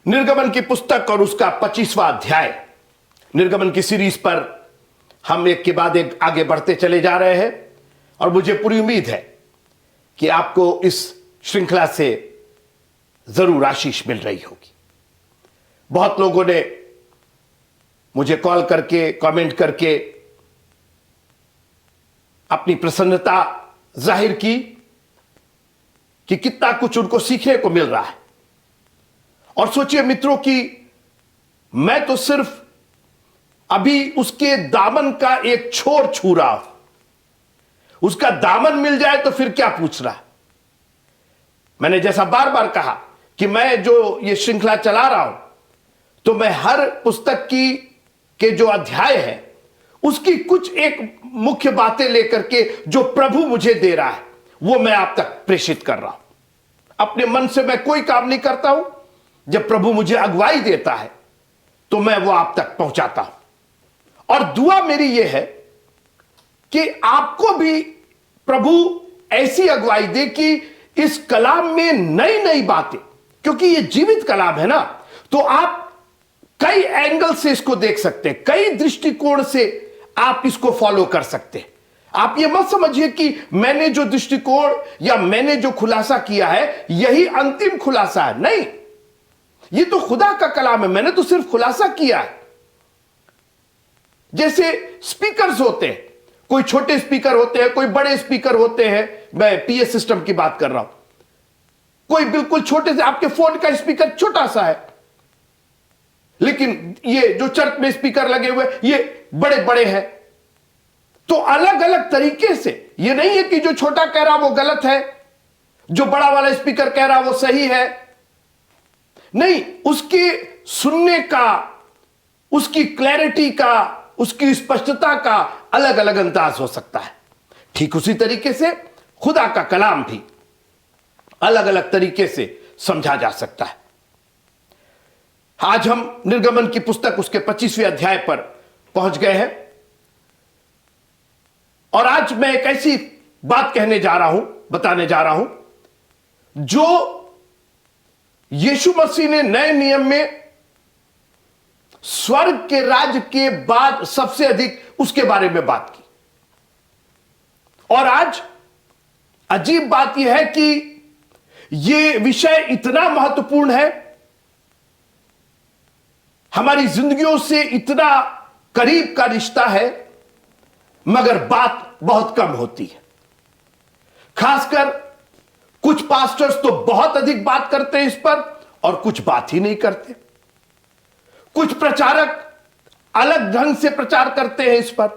निर्गमन की पुस्तक और उसका 25वां अध्याय, निर्गमन की सीरीज पर हम एक के बाद एक आगे बढ़ते चले जा रहे हैं और मुझे पूरी उम्मीद है कि आपको इस श्रृंखला से जरूर आशीष मिल रही होगी। बहुत लोगों ने मुझे कॉल करके, कमेंट करके अपनी प्रसन्नता जाहिर की कि कितना कुछ उनको सीखने को मिल रहा है। और सोचिए मित्रों कि मैं तो सिर्फ अभी उसके दामन का एक छोर छू रहा हूं। उसका दामन मिल जाए तो फिर क्या पूछ रहा है। मैंने जैसा बार बार कहा कि मैं जो ये श्रृंखला चला रहा हूं तो मैं हर पुस्तक के जो अध्याय है उसकी कुछ एक मुख्य बातें लेकर के जो प्रभु मुझे दे रहा है वो मैं आप तक प्रेषित कर रहा हूं। अपने मन से मैं कोई काम नहीं करता हूं। जब प्रभु मुझे अगुवाई देता है तो मैं वो आप तक पहुंचाता हूं। और दुआ मेरी ये है कि आपको भी प्रभु ऐसी अगुवाई दे कि इस कलाम में नई नई बातें, क्योंकि ये जीवित कलाम है ना, तो आप कई एंगल से इसको देख सकते हैं, कई दृष्टिकोण से आप इसको फॉलो कर सकते हैं। आप ये मत समझिए कि मैंने जो दृष्टिकोण या मैंने जो खुलासा किया है यही अंतिम खुलासा है। नहीं, ये तो खुदा का कलाम है, मैंने तो सिर्फ खुलासा किया है। जैसे स्पीकर्स होते हैं, कोई छोटे स्पीकर होते हैं, कोई बड़े स्पीकर होते हैं। मैं पीए सिस्टम की बात कर रहा हूं। कोई बिल्कुल छोटे से, आपके फोन का स्पीकर छोटा सा है, लेकिन ये जो चर्च में स्पीकर लगे हुए ये बड़े बड़े हैं। तो अलग अलग तरीके से, ये नहीं है कि जो छोटा कह रहा वो गलत है, जो बड़ा वाला स्पीकर कह रहा वो सही है। नहीं, उसके सुनने का, उसकी क्लैरिटी का, उसकी स्पष्टता का अलग अलग अंदाज हो सकता है। ठीक उसी तरीके से खुदा का कलाम भी अलग अलग तरीके से समझा जा सकता है। आज हम निर्गमन की पुस्तक उसके 25वें अध्याय पर पहुंच गए हैं और आज मैं एक ऐसी बात कहने जा रहा हूं, बताने जा रहा हूं, जो यीशु मसीह ने नए नियम में स्वर्ग के राज्य के बाद सबसे अधिक उसके बारे में बात की। और आज अजीब बात यह है कि यह विषय इतना महत्वपूर्ण है, हमारी जिंदगियों से इतना करीब का रिश्ता है, मगर बात बहुत कम होती है। खासकर कुछ पास्टर्स तो बहुत अधिक बात करते हैं इस पर और कुछ बात ही नहीं करते। कुछ प्रचारक अलग ढंग से प्रचार करते हैं इस पर,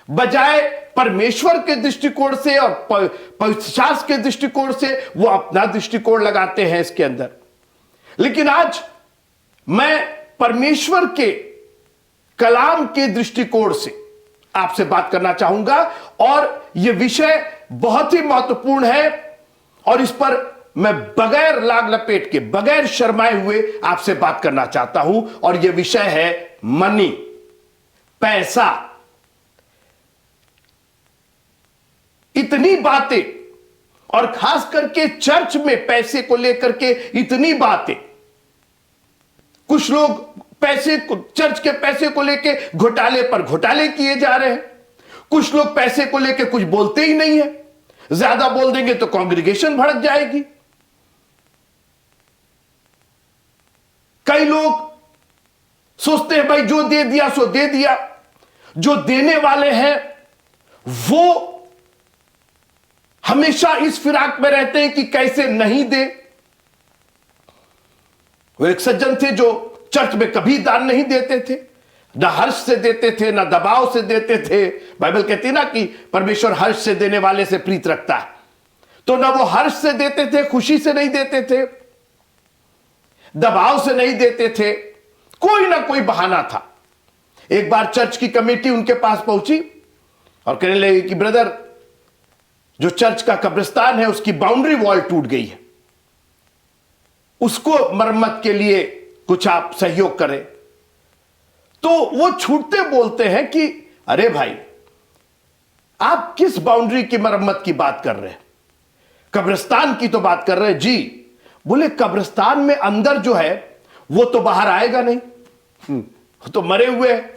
बजाय परमेश्वर के दृष्टिकोण से और पवित्र शास्त्र के दृष्टिकोण से वो अपना दृष्टिकोण लगाते हैं इसके अंदर। लेकिन आज मैं परमेश्वर के कलाम के दृष्टिकोण से आपसे बात करना चाहूंगा और यह विषय बहुत ही महत्वपूर्ण है और इस पर मैं बगैर लाग लपेट के, बगैर शर्माए हुए आपसे बात करना चाहता हूं। और यह विषय है मनी, पैसा। इतनी बातें, और खास करके चर्च में पैसे को लेकर के इतनी बातें। कुछ लोग पैसे को, चर्च के पैसे को लेके घोटाले पर घोटाले किए जा रहे हैं। कुछ लोग पैसे को लेके कुछ बोलते ही नहीं है, ज्यादा बोल देंगे तो कांग्रीगेशन भड़क जाएगी। कई लोग सोचते हैं भाई जो दे दिया सो दे दिया। जो देने वाले हैं वो हमेशा इस फिराक में रहते हैं कि कैसे नहीं दे। वो एक सज्जन थे जो चर्च में कभी दान नहीं देते थे, ना हर्ष से देते थे, ना दबाव से देते थे। बाइबल कहती ना कि परमेश्वर हर्ष से देने वाले से प्रीत रखता है। तो ना वो हर्ष से देते थे, खुशी से नहीं देते थे, दबाव से नहीं देते थे, कोई ना कोई बहाना था। एक बार चर्च की कमेटी उनके पास पहुंची और कहने लगी कि ब्रदर, जो चर्च का कब्रिस्तान है उसकी बाउंड्री वॉल टूट गई है, उसको मरम्मत के लिए कुछ आप सहयोग करें। तो वो छूटते बोलते हैं कि अरे भाई, आप किस बाउंड्री की मरम्मत की बात कर रहे हैं? कब्रिस्तान की तो बात कर रहे हैं जी। बोले कब्रिस्तान में अंदर जो है वो तो बाहर आएगा नहीं, वो तो मरे हुए हैं।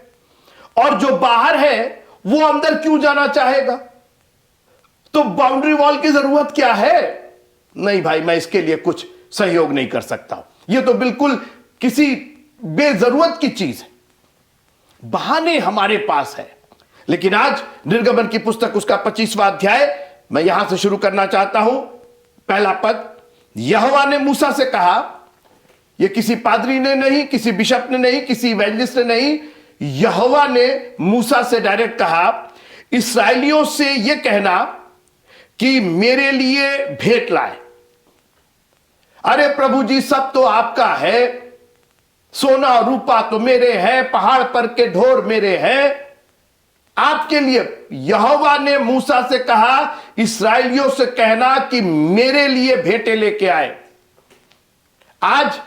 और जो बाहर है वो अंदर क्यों जाना चाहेगा? तो बाउंड्री वॉल की जरूरत क्या है? नहीं भाई, मैं इसके लिए कुछ सहयोग नहीं कर सकता हूं। ये तो बिल्कुल किसी बेजरूरत की चीज है, बहाने हमारे पास है। लेकिन आज निर्गमन की पुस्तक उसका 25वां अध्याय मैं यहां से शुरू करना चाहता हूं। पहला पद, यहोवा ने मूसा से कहा, ये किसी पादरी ने नहीं, किसी बिशप ने नहीं, किसी इवेंजलिस्ट ने नहीं, यहोवा ने मूसा से डायरेक्ट कहा, इस्राएलियों से यह कहना कि मेरे लिए भेंट लाए। अरे प्रभु जी, सब तो आपका है, सोना रूपा तो मेरे हैं, पहाड़ पर के ढोर मेरे हैं, आपके लिए। यहोवा ने मूसा से कहा, इस्राएलियों से कहना कि मेरे लिए भेंटें लेके आए। आज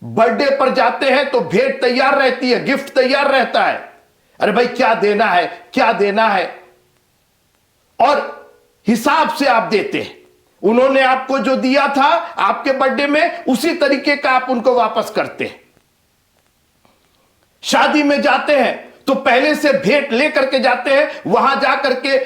बर्थडे पर जाते हैं तो भेंट तैयार रहती है, गिफ्ट तैयार रहता है। अरे भाई, क्या देना है, क्या देना है, और हिसाब से आप देते हैं। उन्होंने आपको जो दिया था आपके बर्थडे में, उसी तरीके का आप उनको वापस करते हैं। शादी में जाते हैं तो पहले से भेंट लेकर के जाते हैं, वहां जाकर के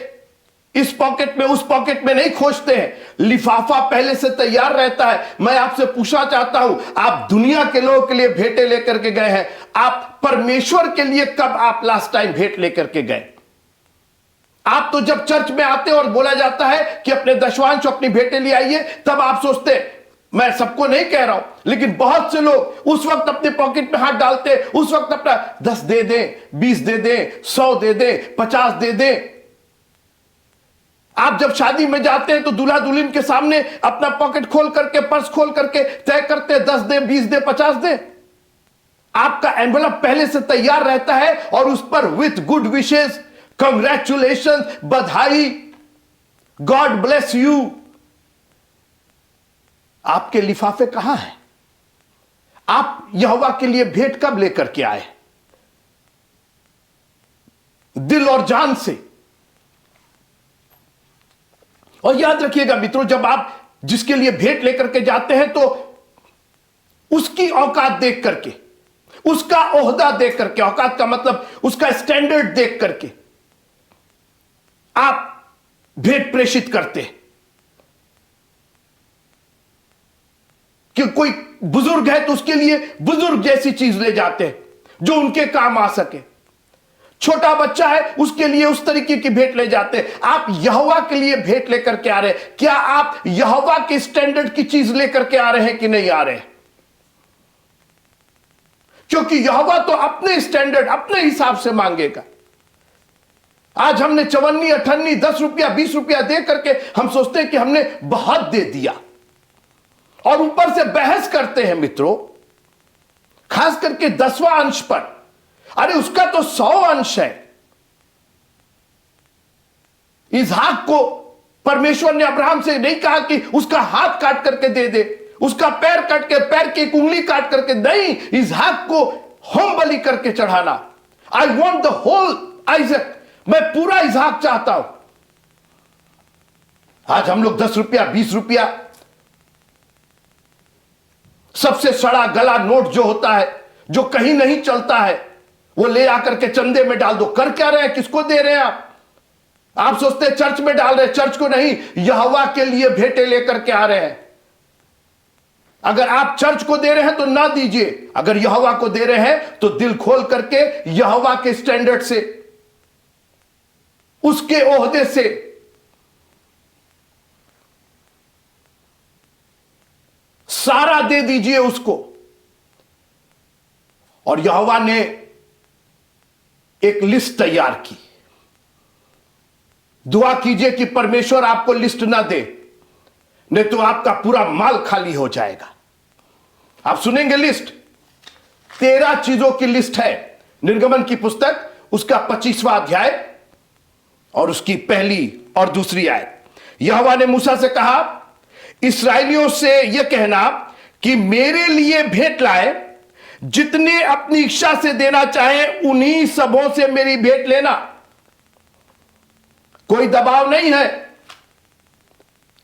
इस पॉकेट में उस पॉकेट में नहीं खोजते हैं, लिफाफा पहले से तैयार रहता है। मैं आपसे पूछना चाहता हूं, आप दुनिया के लोगों के लिए भेंटें लेकर के गए हैं, आप परमेश्वर के लिए कब आप लास्ट टाइम भेंट लेकर के गए? आप तो जब चर्च में आते और बोला जाता है कि अपने दशवांश अपनी भेंटें ले आइए, तब आप सोचते हैं, मैं सबको नहीं कह रहा हूं, लेकिन बहुत से लोग उस वक्त अपने पॉकेट में हाथ डालते, उस वक्त अपना 10 दे दें, 20 दे दें, 100 दे दें, 50 दे दें। आप जब शादी में जाते हैं तो दूल्हा दुल्हन के सामने अपना पॉकेट खोल करके, पर्स खोल करके तय करते हैं, 10 दे, 20 दे, 50 दे। आपका एनवलप पहले से तैयार रहता है और उस पर विथ गुड विशेष, कंग्रेचुलेशन, बधाई, गॉड ब्लेस यू। आपके लिफाफे कहां हैं? आप यहोवा के लिए भेंट कब लेकर के आए? दिल और जान से। और याद रखिएगा मित्रों, जब आप जिसके लिए भेंट लेकर के जाते हैं तो उसकी औकात देख करके, उसका ओहदा देख करके, औकात का मतलब उसका स्टैंडर्ड देख करके आप भेंट प्रेषित करते हैं। कि कोई बुजुर्ग है तो उसके लिए बुजुर्ग जैसी चीज ले जाते हैं जो उनके काम आ सके। छोटा बच्चा है, उसके लिए उस तरीके की भेंट ले जाते हैं। आप यहोवा के लिए भेंट लेकर के आ रहे हैं। क्या आप यहोवा के स्टैंडर्ड की चीज लेकर के आ रहे हैं कि नहीं आ रहे हैं? क्योंकि यहोवा तो अपने स्टैंडर्ड, अपने हिसाब से मांगेगा। आज हमने चवन्नी, अठन्नी, 10 रुपया, 20 रुपया दे करके हम सोचते हैं कि हमने बहुत दे दिया, और ऊपर से बहस करते हैं मित्रों, खास करके 10वां अंश पर। अरे उसका तो 100 अंश है। इसहाक को परमेश्वर ने अब्राहम से नहीं कहा कि उसका हाथ काट करके दे दे, उसका पैर काट के, पैर की एक उंगली काट करके, नहीं, इसहाक को होम बलि करके चढ़ाना। I want the whole Isaac, मैं पूरा इसहाक चाहता हूं। आज हम लोग 10 रुपया, 20 रुपया, सबसे सड़ा गला नोट जो होता है, जो कहीं नहीं चलता है, वो ले आकर के चंदे में डाल दो। कर क्या रहे हैं? किसको दे रहे हैं आप सोचते हैं चर्च में डाल रहे हैं, चर्च को नहीं, यहोवा के लिए भेंटें लेकर के आ रहे हैं। अगर आप चर्च को दे रहे हैं तो ना दीजिए, अगर यहोवा को दे रहे हैं तो दिल खोल करके यहोवा के स्टैंडर्ड से, उसके ओहदे से सारा दे दीजिए उसको। और यहोवा ने एक लिस्ट तैयार की। दुआ कीजिए कि परमेश्वर आपको लिस्ट ना दे, नहीं तो आपका पूरा माल खाली हो जाएगा। आप सुनेंगे लिस्ट, 13 चीजों की लिस्ट है। निर्गमन की पुस्तक उसका 25वां अध्याय और उसकी पहली और दूसरी आयत। यहोवा ने मूसा से कहा, इस्राएलियों से यह कहना कि मेरे लिए भेंट लाए, जितने अपनी इच्छा से देना चाहे उन्हीं सबों से मेरी भेंट लेना। कोई दबाव नहीं है।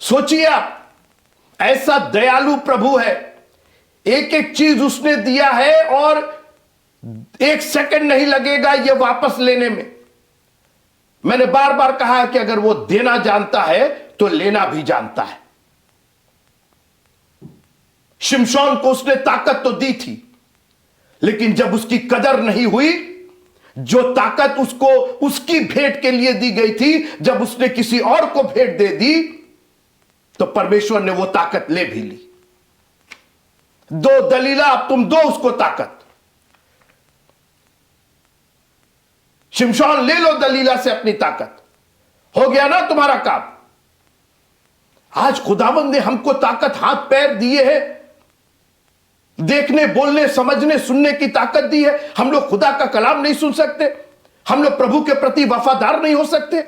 सोचिए आप, ऐसा दयालु प्रभु है, एक एक चीज उसने दिया है और एक सेकंड नहीं लगेगा ये वापस लेने में। मैंने बार बार कहा है कि अगर वो देना जानता है तो लेना भी जानता है। शिमशोन को उसने ताकत तो दी थी, लेकिन जब उसकी कदर नहीं हुई, जो ताकत उसको उसकी भेंट के लिए दी गई थी, जब उसने किसी और को भेंट दे दी तो परमेश्वर ने वो ताकत ले भी ली। दो दलीला, अब तुम दो उसको ताकत। शिमशोन ले लो दलीला से अपनी ताकत, हो गया ना तुम्हारा काम। आज खुदाबंद ने हमको ताकत हाथ पैर दिए हैं, देखने बोलने समझने सुनने की ताकत दी है। हम लोग खुदा का कलाम नहीं सुन सकते, हम लोग प्रभु के प्रति वफादार नहीं हो सकते।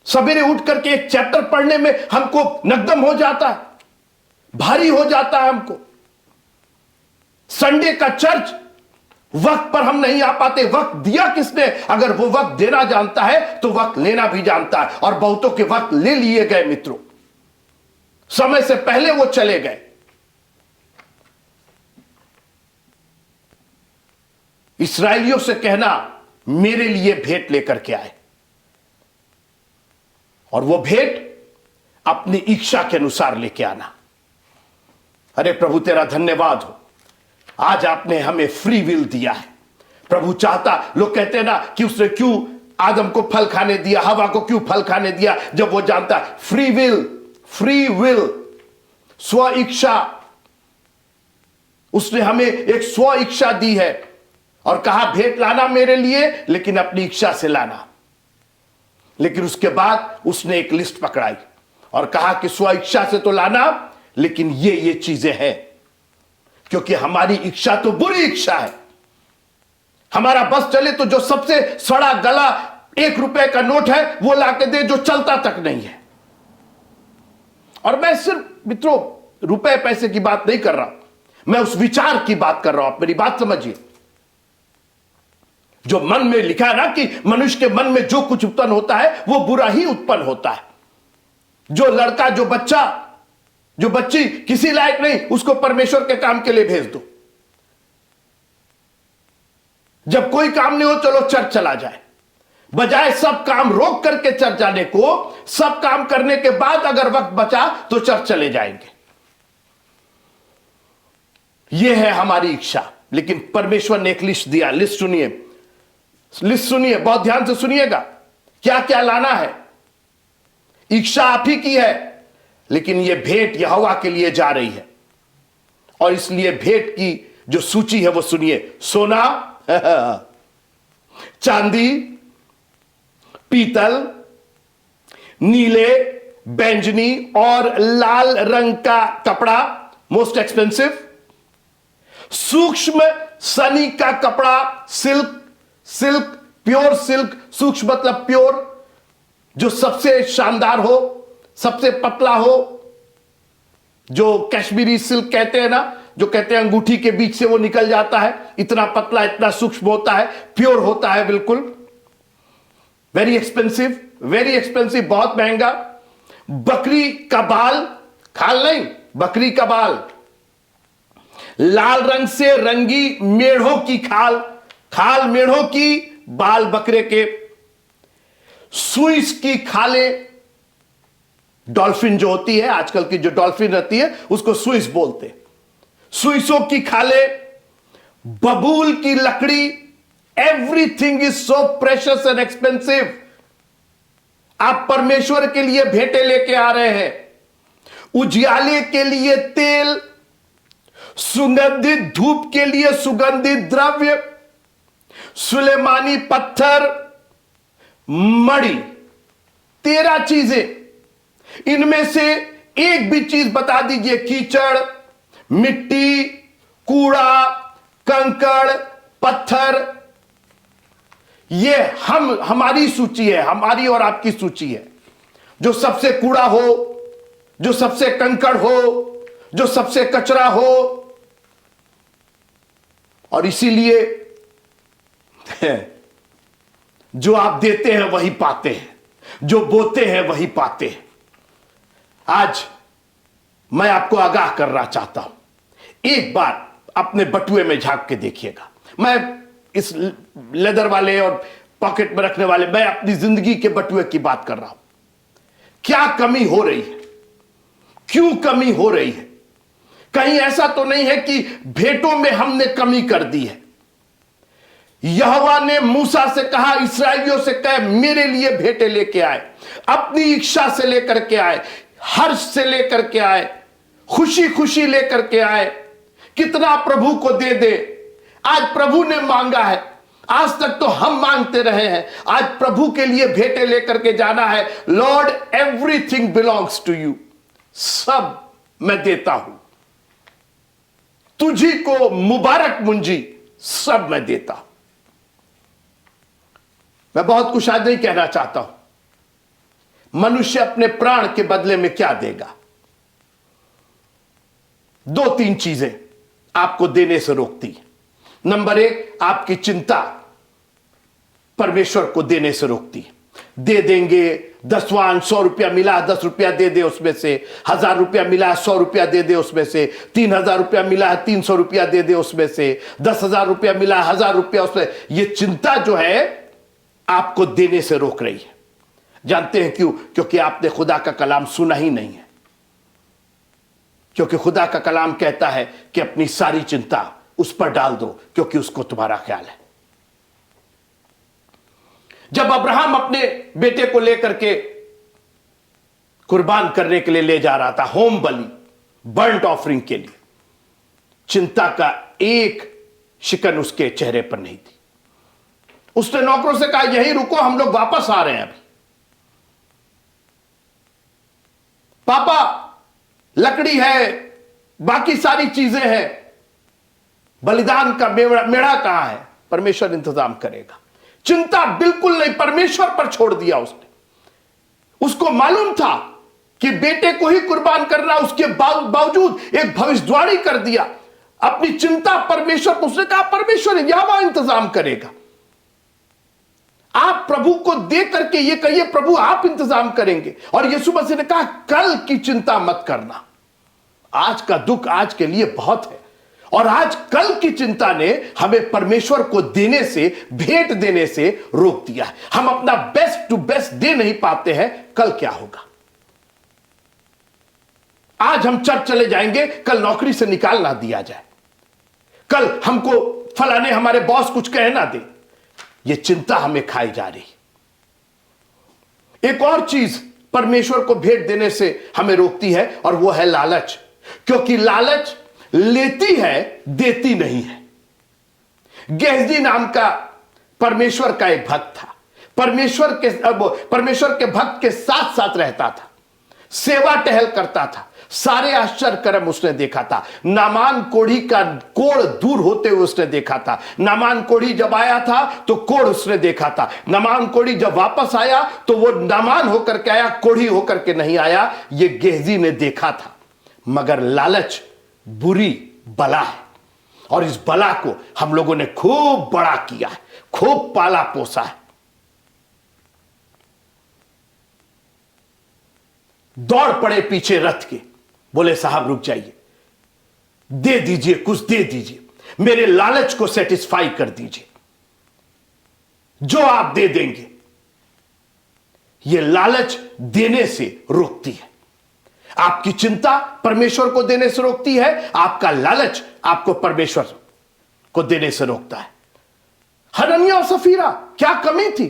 सवेरे उठ करके एक चैप्टर पढ़ने में हमको नकदम हो जाता है, भारी हो जाता है हमको। संडे का चर्च वक्त पर हम नहीं आ पाते। वक्त दिया किसने? अगर वो वक्त देना जानता है तो वक्त लेना भी जानता है। और बहुतों के वक्त ले लिए गए मित्रों, समय से पहले वो चले गए। इस्राएलियों से कहना मेरे लिए भेंट लेकर के आए, और वो भेंट अपनी इच्छा के अनुसार लेके आना। अरे प्रभु तेरा धन्यवाद हो, आज आपने हमें फ्री विल दिया है। प्रभु चाहता, लोग कहते हैं ना कि उसने क्यों आदम को फल खाने दिया, हवा को क्यों फल खाने दिया, जब वो जानता फ्री विल, फ्री विल, स्व इच्छा। उसने हमें एक स्व इच्छा दी है और कहा भेंट लाना मेरे लिए, लेकिन अपनी इच्छा से लाना। लेकिन उसके बाद उसने एक लिस्ट पकड़ाई और कहा कि स्व इच्छा से तो लाना, लेकिन ये चीजें हैं, क्योंकि हमारी इच्छा तो बुरी इच्छा है। हमारा बस चले तो जो सबसे सड़ा गला 1 रुपए का नोट है वो लाके दे, जो चलता तक नहीं है। और मैं सिर्फ मित्रों रुपए पैसे की बात नहीं कर रहा, मैं उस विचार की बात कर रहा हूं। आप मेरी बात समझिए। जो मन में लिखा है ना कि मनुष्य के मन में जो कुछ उत्पन्न होता है वो बुरा ही उत्पन्न होता है। जो लड़का, जो बच्चा, जो बच्ची किसी लायक नहीं, उसको परमेश्वर के काम के लिए भेज दो। जब कोई काम नहीं हो, चलो चर्च चला जाए, बजाय सब काम रोक करके चर्च जाने को, सब काम करने के बाद अगर वक्त बचा तो चर्च चले जाएंगे। यह है हमारी इच्छा। लेकिन परमेश्वर ने एक लिस्ट दिया। लिस्ट सुनिए, लिस्ट सुनिए, बहुत ध्यान से सुनिएगा। क्या क्या लाना है? इच्छा आप ही की है, लेकिन यह भेंट यहोवा के लिए जा रही है। और इसलिए भेंट की जो सूची है वो सुनिए। सोना, चांदी, पीतल, नीले, बैंजनी और लाल रंग का कपड़ा, मोस्ट एक्सपेंसिव। सूक्ष्म सनी का कपड़ा, सिल्क, सिल्क, प्योर सिल्क, सूक्ष्म मतलब प्योर, जो सबसे शानदार हो, सबसे पतला हो, जो कश्मीरी सिल्क कहते हैं ना, जो कहते हैं अंगूठी के बीच से वो निकल जाता है, इतना पतला, इतना सूक्ष्म होता है, प्योर होता है बिल्कुल। वेरी एक्सपेंसिव, वेरी एक्सपेंसिव, बहुत महंगा। बकरी का बाल, खाल नहीं, बकरी का बाल। लाल रंग से रंगी मेढ़ों की खाल, खाल मेढ़ों की, बाल बकरे के। सुइस की खालें, डॉल्फिन जो होती है, आजकल की जो डॉल्फिन रहती है उसको सुइस बोलते। सुइसों की खालें, बबूल की लकड़ी। Everything is so precious and expensive. आप परमेश्वर के लिए भेंटे लेके आ रहे हैं। उजियाले के लिए तेल, सुगंधित धूप के लिए सुगंधित द्रव्य, सुलेमानी पत्थर, मणि, 13 चीजें। इनमें से एक भी चीज बता दीजिए, कीचड़, मिट्टी, कूड़ा, कंकड़, पत्थर, ये हमारी सूची है, हमारी और आपकी सूची है। जो सबसे कूड़ा हो, जो सबसे कंकड़ हो, जो सबसे कचरा हो। और इसीलिए जो आप देते हैं वही पाते हैं, जो बोते हैं वही पाते हैं। आज मैं आपको आगाह करना चाहता हूं, एक बार अपने बटुए में झांक के देखिएगा। मैं इस लेदर वाले और पॉकेट में रखने वाले, मैं अपनी जिंदगी के बटुए की बात कर रहा हूं। क्या कमी हो रही है? क्यों कमी हो रही है? कहीं ऐसा तो नहीं है कि भेंटों में हमने कमी कर दी है? यहोवा ने मूसा से कहा, इस्राएलियों से कहे मेरे लिए भेंटें लेके आए, अपनी इच्छा से लेकर के आए, हर्ष से लेकर के आए, खुशी खुशी लेकर के आए। कितना प्रभु को दे दे। आज प्रभु ने मांगा है, आज तक तो हम मांगते रहे हैं, आज प्रभु के लिए भेंटें लेकर के जाना है। Lord, everything belongs to you, सब मैं देता हूं, तुझी को मुबारक मुंजी, सब मैं देता हूं। मैं बहुत कुछ आज नहीं कहना चाहता हूं। मनुष्य अपने प्राण के बदले में क्या देगा? दो तीन चीजें आपको देने से रोकती है। नंबर एक, आपकी चिंता परमेश्वर को देने से रोकती है। दे देंगे, दसवां 100 रुपया मिला, 10 रुपया दे दे उसमें से, 1000 रुपया मिला, 100 रुपया दे दे उसमें से, 3000 रुपया मिला, 300 रुपया दे दे उसमें से, 10,000 रुपया मिला, 1000 रुपया उसमें। यह चिंता जो है आपको देने से रोक रही है। जानते हैं क्यों? क्योंकि आपने खुदा का कलाम सुना ही नहीं है। क्योंकि खुदा का कलाम कहता है कि अपनी सारी चिंता उस पर डाल दो, क्योंकि उसको तुम्हारा ख्याल है। जब अब्राहम अपने बेटे को लेकर के कुर्बान करने के लिए ले जा रहा था, होम बलि, बर्न्ट ऑफरिंग के लिए, चिंता का एक शिकन उसके चेहरे पर नहीं थी। उसने नौकरों से कहा, यहीं रुको, हम लोग वापस आ रहे हैं अभी। पापा, लकड़ी है, बाकी सारी चीजें हैं, बलिदान का मेढ़ा कहां है? परमेश्वर इंतजाम करेगा। चिंता बिल्कुल नहीं, परमेश्वर पर छोड़ दिया उसने। उसको मालूम था कि बेटे को ही कुर्बान करना, उसके बावजूद एक भविष्यवाणी कर दिया। अपनी चिंता परमेश्वर पर, उसने कहा परमेश्वर यहोवा इंतजाम करेगा। आप प्रभु को दे करके ये कहिए, प्रभु आप इंतजाम करेंगे। और यीशु मसीह ने कहा, कल की चिंता मत करना। आज का दुख आज के लिए बहुत है, और आज कल की चिंता ने हमें परमेश्वर को देने से, भेंट देने से रोक दिया है। हम अपना बेस्ट टू बेस्ट दे नहीं पाते हैं। कल क्या होगा? आज हम चर्च चले जाएंगे, कल नौकरी से निकाल ना दिया जाए, कल हमको फलाने हमारे बॉस कुछ कह ना दे। यह चिंता हमें खाई जा रही। एक और चीज परमेश्वर को भेंट देने से हमें रोकती है, और वो है लालच। क्योंकि लालच लेती है, देती नहीं है। गेहजी नाम का परमेश्वर का एक भक्त था। परमेश्वर के भक्त के साथ साथ रहता था, सेवा टहल करता था, सारे आश्चर्य कर्म उसने देखा था। नामान कोढ़ी का कोढ़ दूर होते हुए उसने देखा था। नामान कोढ़ी जब आया था तो कोढ़ उसने देखा था। नामान कोढ़ी जब वापस आया तो वो नामान होकर के आया, कोढ़ी होकर के नहीं आया। ये गेहजी ने देखा था। मगर लालच बुरी बला है, और इस बला को हम लोगों ने खूब बड़ा किया है, खूब पाला पोसा है। दौड़ पड़े पीछे रथ के, बोले साहब रुक जाइए, दे दीजिए, कुछ दे दीजिए, मेरे लालच को सेटिस्फाई कर दीजिए, जो आप दे देंगे। यह लालच देने से रोकती है। आपकी चिंता परमेश्वर को देने से रोकती है, आपका लालच आपको परमेश्वर को देने से रोकता है। हनन्याह और सफीरा, क्या कमी थी?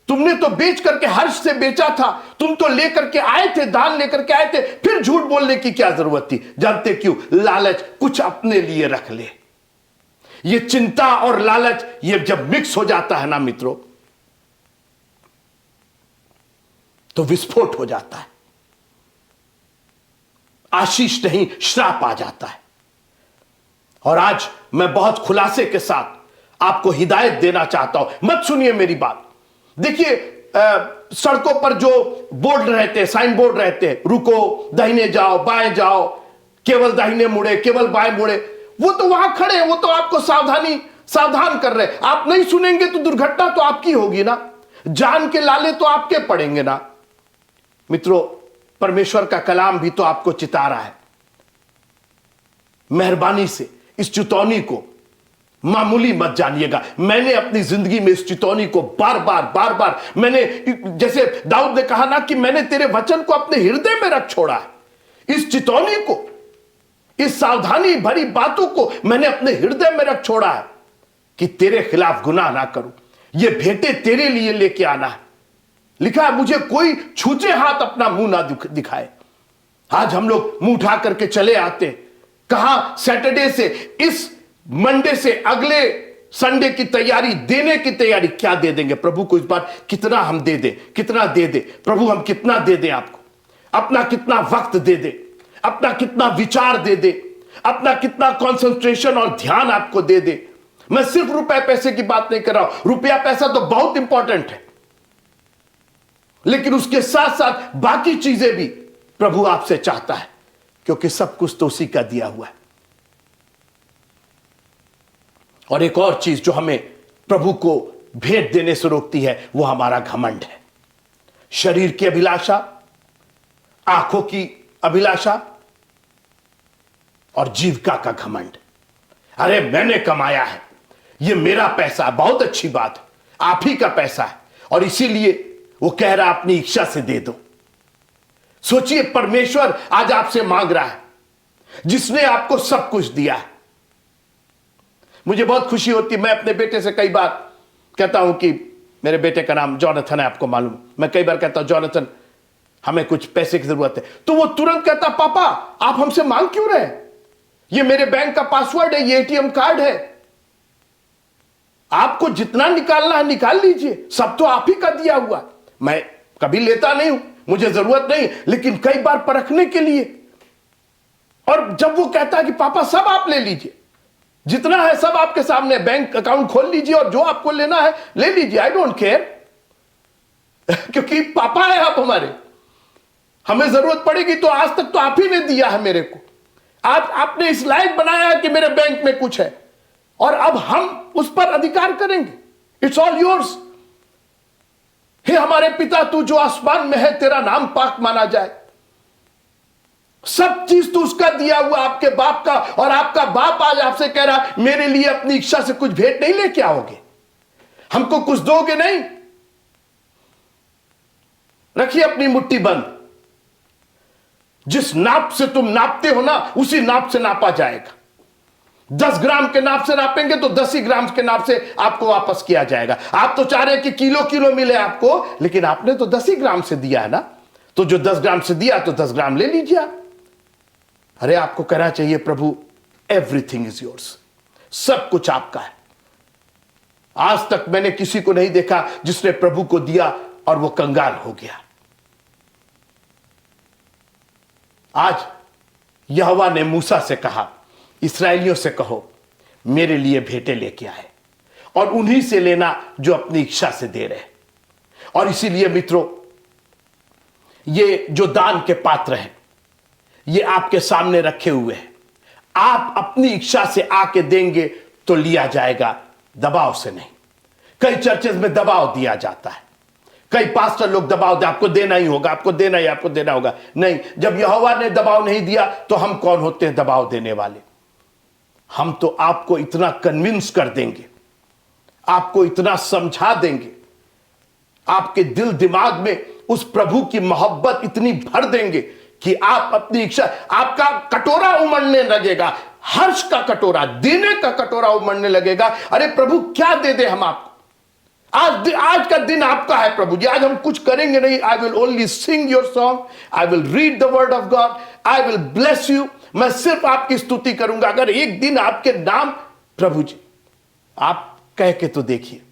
तुमने तो बेच करके हर्ष से बेचा था, तुम तो लेकर के आए थे, दान लेकर के आए थे, फिर झूठ बोलने की क्या जरूरत थी? जानते क्यों? लालच कुछ अपने लिए रख ले। ये चिंता और लालच, ये जब मिक्स हो जाता है ना मित्रों, तो विस्फोट हो जाता है। आशीष नहीं, श्राप आ जाता है। और आज मैं बहुत खुलासे के साथ आपको हिदायत देना चाहता हूं। मत सुनिए मेरी बात। देखिए, सड़कों पर जो बोर्ड रहते हैं, साइन बोर्ड रहते हैं, रुको, दाहिने जाओ, बाएं जाओ, केवल दाहिने मुड़े, केवल बाएं मुड़े, वो तो वहां खड़े हैं, वो तो आपको सावधान कर रहे हैं। आप नहीं सुनेंगे तो दुर्घटना तो आपकी होगी ना, जान के लाले तो आपके पड़ेंगे ना। मित्रों, परमेश्वर का कलाम भी तो आपको चिता रहा है। मेहरबानी से इस चितौनी को मामूली मत जानिएगा। मैंने अपनी जिंदगी में इस चितौनी को बार बार मैंने, जैसे दाऊद ने कहा ना कि मैंने तेरे वचन को अपने हृदय में रख छोड़ा है। इस चितौनी को, इस सावधानी भरी बातों को मैंने अपने हृदय में रख छोड़ा है कि तेरे खिलाफ गुनाह ना करूं। ये भेंटे तेरे लिए लेके आना है। लिखा है मुझे कोई छूचे हाथ अपना मुंह ना दिखाए। आज हम लोग मुंह उठा करके चले आते हैं। कहां सैटरडे से, इस मंडे से अगले संडे की तैयारी, देने की तैयारी। क्या दे देंगे प्रभु को इस बार? कितना हम दे दें, कितना दे दे प्रभु, हम कितना दे दें आपको? अपना कितना वक्त दे दे, अपना कितना विचार दे दे, अपना कितना कंसंट्रेशन और ध्यान आपको दे दे। मैं सिर्फ रुपए पैसे की बात नहीं कर रहा हूं। रुपया पैसा तो बहुत इंपॉर्टेंट है, लेकिन उसके साथ साथ बाकी चीजें भी प्रभु आपसे चाहता है, क्योंकि सब कुछ तो उसी का दिया हुआ है। और एक और चीज जो हमें प्रभु को भेंट देने से रोकती है, वो हमारा घमंड है। शरीर की अभिलाषा, आंखों की अभिलाषा और जीविका का घमंड। अरे मैंने कमाया है, ये मेरा पैसा है। बहुत अच्छी बात है, आप ही का पैसा है, और इसीलिए वो कह रहा अपनी इच्छा से दे दो। सोचिए, परमेश्वर आज आपसे मांग रहा है, जिसने आपको सब कुछ दिया है। मुझे बहुत खुशी होती है। मैं अपने बेटे से कई बार कहता हूं कि मेरे बेटे का नाम जॉनथन है, आपको मालूम। मैं कई बार कहता हूं जॉनथन हमें कुछ पैसे की जरूरत है, तो वो तुरंत कहता पापा आप हमसे मांग क्यों रहे हैं? ये मेरे बैंक का पासवर्ड है, ये एटीएम कार्ड है, आपको जितना निकालना है निकाल लीजिए, सब तो आप ही का दिया हुआ। मैं कभी लेता नहीं हूं, मुझे जरूरत नहीं, लेकिन कई बार परखने के लिए। और जब वो कहता है कि पापा सब आप ले लीजिए, जितना है सब आपके सामने, बैंक अकाउंट खोल लीजिए और जो आपको लेना है ले लीजिए, आई डोंट केयर, क्योंकि पापा है आप हमारे। हमें जरूरत पड़ेगी तो आज तक तो आप ही ने दिया है मेरे को। आज आपने इस लायक बनाया है कि मेरे बैंक में कुछ है, और अब हम उस पर अधिकार करेंगे। It's all yours. हे हमारे पिता, तू जो आसमान में है, तेरा नाम पाक माना जाए। सब चीज तो उसका दिया हुआ, आपके बाप का। और आपका बाप आज आपसे कह रहा मेरे लिए अपनी इच्छा से कुछ भेंट नहीं लेके आओगे, हमको कुछ दोगे नहीं। रखिए अपनी मुट्ठी बंद। जिस नाप से तुम नापते हो ना, उसी नाप से नापा जाएगा। 10 ग्राम के नाप से नापेंगे तो 10 ही ग्राम के नाप से आपको वापस किया जाएगा। आप तो चाह रहे हैं कि किलो किलो मिले आपको, लेकिन आपने तो 10 ही ग्राम से दिया है ना, तो जो 10 ग्राम से दिया तो 10 ग्राम ले लीजिए आप। अरे आपको कहना चाहिए प्रभु एवरीथिंग इज योर्स, सब कुछ आपका है। आज तक मैंने किसी को नहीं देखा जिसने प्रभु को दिया और वो कंगाल हो गया। आज यहोवा ने मूसा से कहा, इस्राएलियों से कहो मेरे लिए भेंटें लेके आए, और उन्हीं से लेना जो अपनी इच्छा से दे रहे। और इसीलिए मित्रों, ये जो दान के पात्र हैं, ये आपके सामने रखे हुए हैं। आप अपनी इच्छा से आके देंगे तो लिया जाएगा, दबाव से नहीं। कई चर्चेज में दबाव दिया जाता है, कई पास्टर लोग दबाव दे, आपको देना ही होगा, आपको देना ही, आपको देना होगा। नहीं, जब यहोवा ने दबाव नहीं दिया तो हम कौन होते हैं दबाव देने वाले? हम तो आपको इतना कन्विंस कर देंगे, आपको इतना समझा देंगे, आपके दिल दिमाग में उस प्रभु की मोहब्बत इतनी भर देंगे कि आप अपनी इच्छा, आपका कटोरा उमड़ने लगेगा, हर्ष का कटोरा, देने का कटोरा उमड़ने लगेगा। अरे प्रभु क्या दे दे हम आपको? आज का दिन आपका है प्रभु जी। आज हम कुछ करेंगे नहीं। I will only sing your song, I will read the word of God, I will bless you. मैं सिर्फ आपकी स्तुति करूंगा। अगर एक दिन आपके नाम, प्रभु जी आप कह के तो देखिए।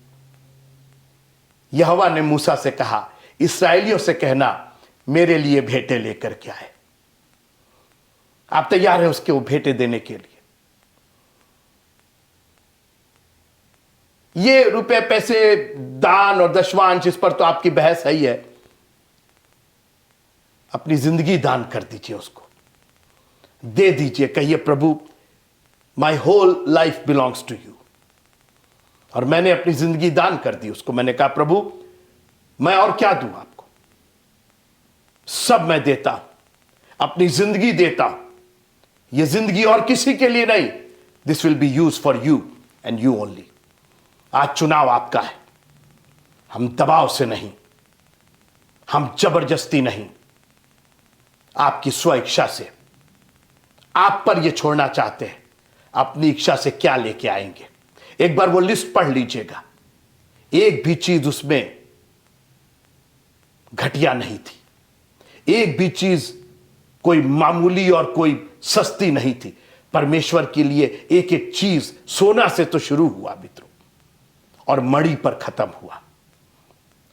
यहोवा ने मूसा से कहा, इस्राएलियों से कहना मेरे लिए भेंटें लेकर के आए। आप तैयार हैं उसके वो भेंटें देने के लिए? ये रुपए पैसे, दान और दशवांश, इस पर तो आपकी बहस है ही है। अपनी जिंदगी दान कर दीजिए, उसको दे दीजिए। कहिए प्रभु my whole life belongs to you. और मैंने अपनी जिंदगी दान कर दी उसको। मैंने कहा प्रभु मैं और क्या दूं आपको, सब मैं देता हूं, अपनी जिंदगी देता हूं, यह जिंदगी और किसी के लिए नहीं, this will be use for you and you only. आज चुनाव आपका है। हम दबाव से नहीं, हम जबरदस्ती नहीं, आपकी स्व इच्छा से आप पर यह छोड़ना चाहते हैं। अपनी इच्छा से क्या लेके आएंगे, एक बार वो लिस्ट पढ़ लीजिएगा। एक भी चीज उसमें घटिया नहीं थी, एक भी चीज कोई मामूली और कोई सस्ती नहीं थी। परमेश्वर के लिए एक एक चीज सोना से तो शुरू हुआ मित्रों, और मणि पर खत्म हुआ।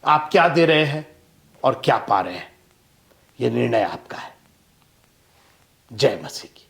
आप क्या दे रहे हैं और क्या पा रहे हैं, यह निर्णय आपका है। जय मसीह की।